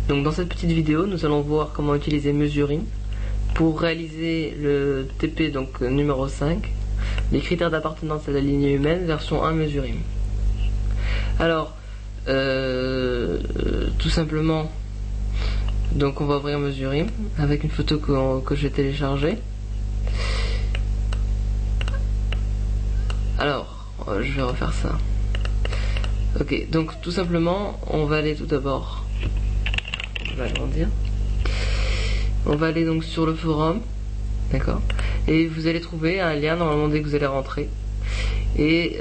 Donc dans cette petite vidéo, nous allons voir comment utiliser Mesurim pour réaliser le TP donc numéro 5, les critères d'appartenance à la lignée humaine, version 1 Mesurim. Alors, tout simplement, donc on va ouvrir Mesurim avec une photo que j'ai téléchargée. Alors, je vais refaire ça. Ok, donc tout simplement, on va aller tout d'abord, on va agrandir. On va aller donc sur le forum, d'accord, et vous allez trouver un lien normalement dès que vous allez rentrer. Et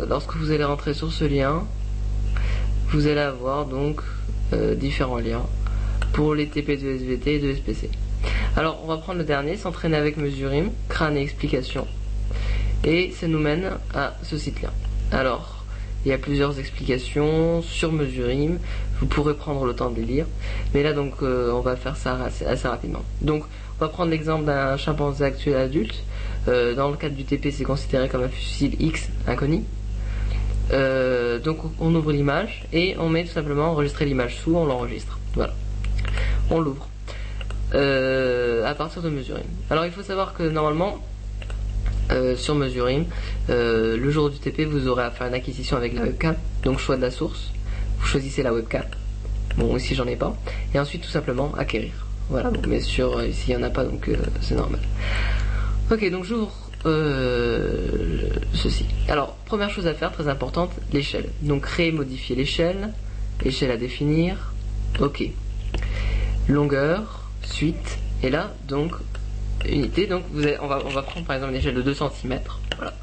lorsque vous allez rentrer sur ce lien, vous allez avoir donc différents liens pour les TP de SVT et de SPC. Alors on va prendre le dernier, s'entraîner avec Mesurim, crâne et explication. Et ça nous mène à ce site-là. Alors, il y a plusieurs explications sur Mesurim, vous pourrez prendre le temps de les lire. Mais là donc on va faire ça assez rapidement. Donc on va prendre l'exemple d'un chimpanzé actuel adulte. Dans le cadre du TP, c'est considéré comme un fusil X inconnu. Donc on ouvre l'image et on met tout simplement enregistrer l'image sous, on l'enregistre. Voilà. On l'ouvre. À partir de Mesurim. Alors il faut savoir que normalement, sur Mesurim, le jour du TP, vous aurez à faire une acquisition avec la webcam. Donc choix de la source, vous choisissez la webcam. Bon, ici j'en ai pas. Et ensuite tout simplement acquérir. Voilà, bon, bien sûr ici il n'y en a pas, donc c'est normal. Ok, donc j'ouvre ceci. Alors, première chose à faire, très importante, l'échelle. Donc créer, modifier l'échelle, échelle à définir, ok. Longueur, suite, et là, donc, unité. Donc on va prendre par exemple une échelle de 2 cm, voilà.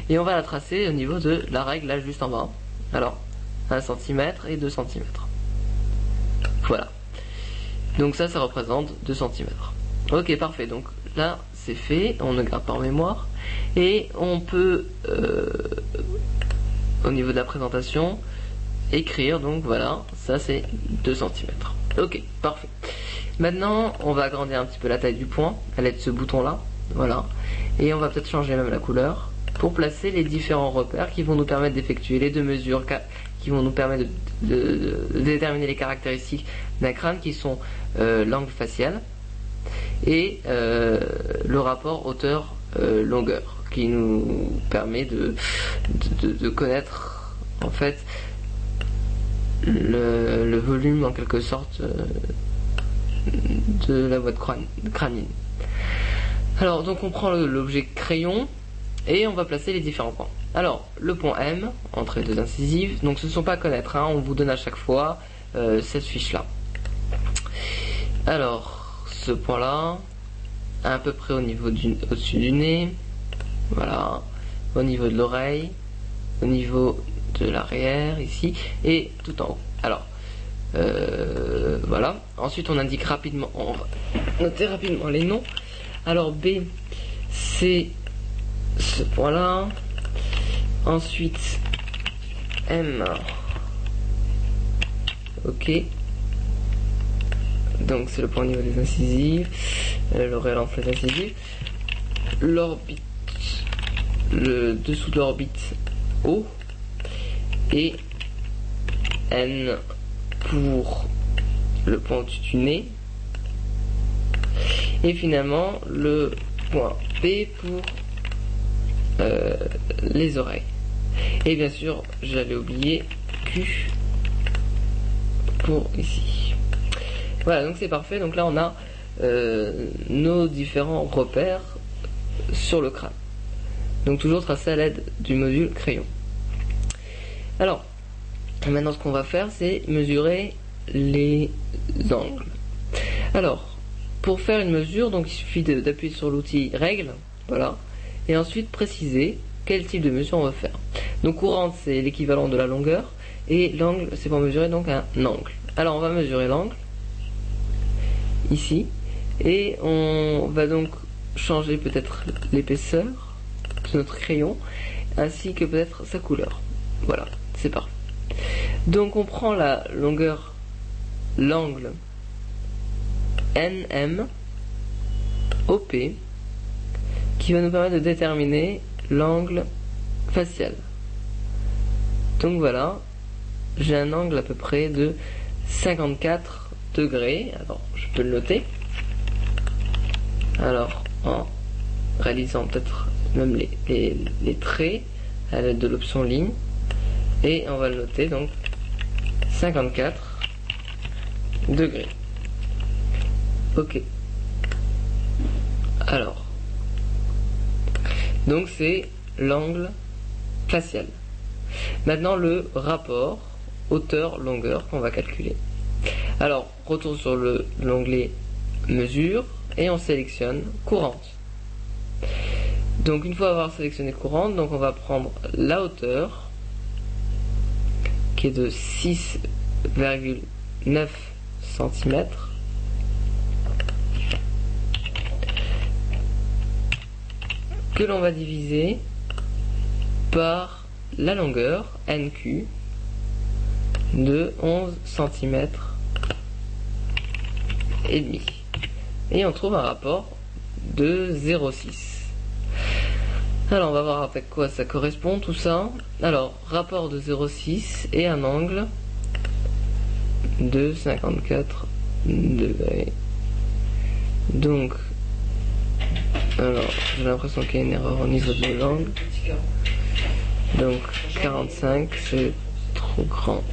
Et on va la tracer au niveau de la règle, là juste en bas. Alors, 1 cm et 2 cm. Voilà. Donc ça représente 2 cm. Ok, parfait. Donc là, c'est fait, on ne garde pas en mémoire. Et on peut, au niveau de la présentation, écrire, donc voilà, ça c'est 2 cm. Ok, parfait. Maintenant, on va agrandir un petit peu la taille du point à l'aide de ce bouton-là, voilà. Et on va peut-être changer même la couleur pour placer les différents repères qui vont nous permettre d'effectuer les deux mesures qui vont nous permettre de déterminer les caractéristiques d'un crâne qui sont l'angle facial et le rapport hauteur-longueur qui nous permet de connaître en fait le volume en quelque sorte de la boîte crânienne. Alors donc on prend l'objet crayon et on va placer les différents points. Alors le point M, entrée deux incisives, donc ce ne sont pas à connaître, hein, on vous donne à chaque fois cette fiche là. Alors ce point là, à peu près au niveau au-dessus du nez, voilà, au niveau de l'oreille, au niveau de l'arrière ici et tout en haut. Alors voilà, ensuite on indique rapidement, on va noter rapidement les noms. Alors B, c'est ce point là, ensuite M, ok, donc c'est le point au niveau des incisives, l'oreille entre les incisives, l'orbite, le dessous de l'orbite O, et N pour le point au-dessus du nez, et finalement le point P pour les oreilles. Et bien sûr, j'allais oublier Q pour ici. Voilà, donc c'est parfait. Donc là, on a nos différents repères sur le crâne. Donc toujours tracé à l'aide du module crayon. Alors, maintenant ce qu'on va faire, c'est mesurer les angles. Alors, pour faire une mesure, donc il suffit d'appuyer sur l'outil règle, voilà, et ensuite préciser quel type de mesure on va faire. Donc courante, c'est l'équivalent de la longueur, et l'angle, c'est pour mesurer donc un angle. Alors on va mesurer l'angle, ici, et on va donc changer peut-être l'épaisseur de notre crayon, ainsi que peut-être sa couleur. Voilà, c'est parfait. Donc on prend la longueur, l'angle NM OP qui va nous permettre de déterminer l'angle facial. Donc voilà, j'ai un angle à peu près de 54 degrés. Alors je peux le noter. Alors en réalisant peut-être même les traits à l'aide de l'option ligne, et on va le noter donc 54 degrés. Ok. Alors, donc c'est l'angle facial. Maintenant le rapport hauteur-longueur qu'on va calculer. Alors, retour sur l'onglet mesure et on sélectionne courante. Donc une fois avoir sélectionné courante, donc on va prendre la hauteur qui est de 6,9 cm que l'on va diviser par la longueur NQ de 11 cm et demi, et on trouve un rapport de 0,6. Alors on va voir avec quoi ça correspond tout ça. Alors rapport de 0,6 et un angle de 54 degrés. Donc alors j'ai l'impression qu'il y a une erreur au niveau de l'angle. Donc 45 c'est trop grand.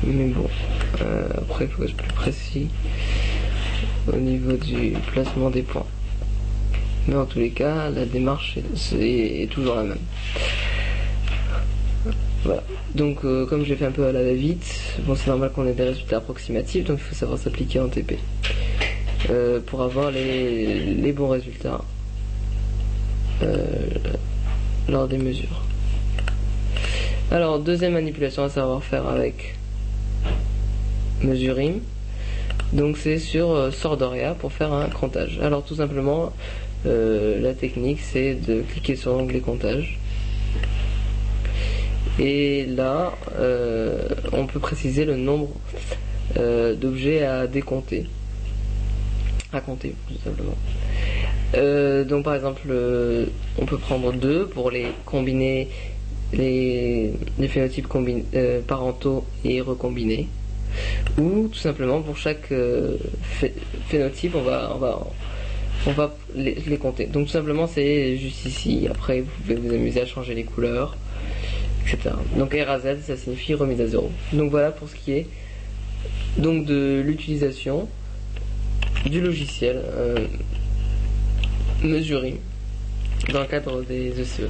Mais bon, après il faut être plus précis au niveau du placement des points. Mais en tous les cas, la démarche est toujours la même. Voilà. Donc, comme j'ai fait un peu à la va-vite, bon, c'est normal qu'on ait des résultats approximatifs, donc il faut savoir s'appliquer en TP pour avoir les bons résultats lors des mesures. Alors, deuxième manipulation à savoir faire avec Mesurim. Donc c'est sur Sordoria pour faire un comptage. Alors tout simplement, la technique c'est de cliquer sur l'onglet comptage. Et là, on peut préciser le nombre d'objets à décompter. À compter, tout simplement. Donc par exemple, on peut prendre 2 pour les combiner, les phénotypes parentaux et recombinés. Ou tout simplement pour chaque phénotype on va les compter. Donc tout simplement c'est juste ici. Après vous pouvez vous amuser à changer les couleurs, etc. Donc R à Z ça signifie remise à 0. Donc voilà pour ce qui est donc de l'utilisation du logiciel Mesurim dans le cadre des ECE.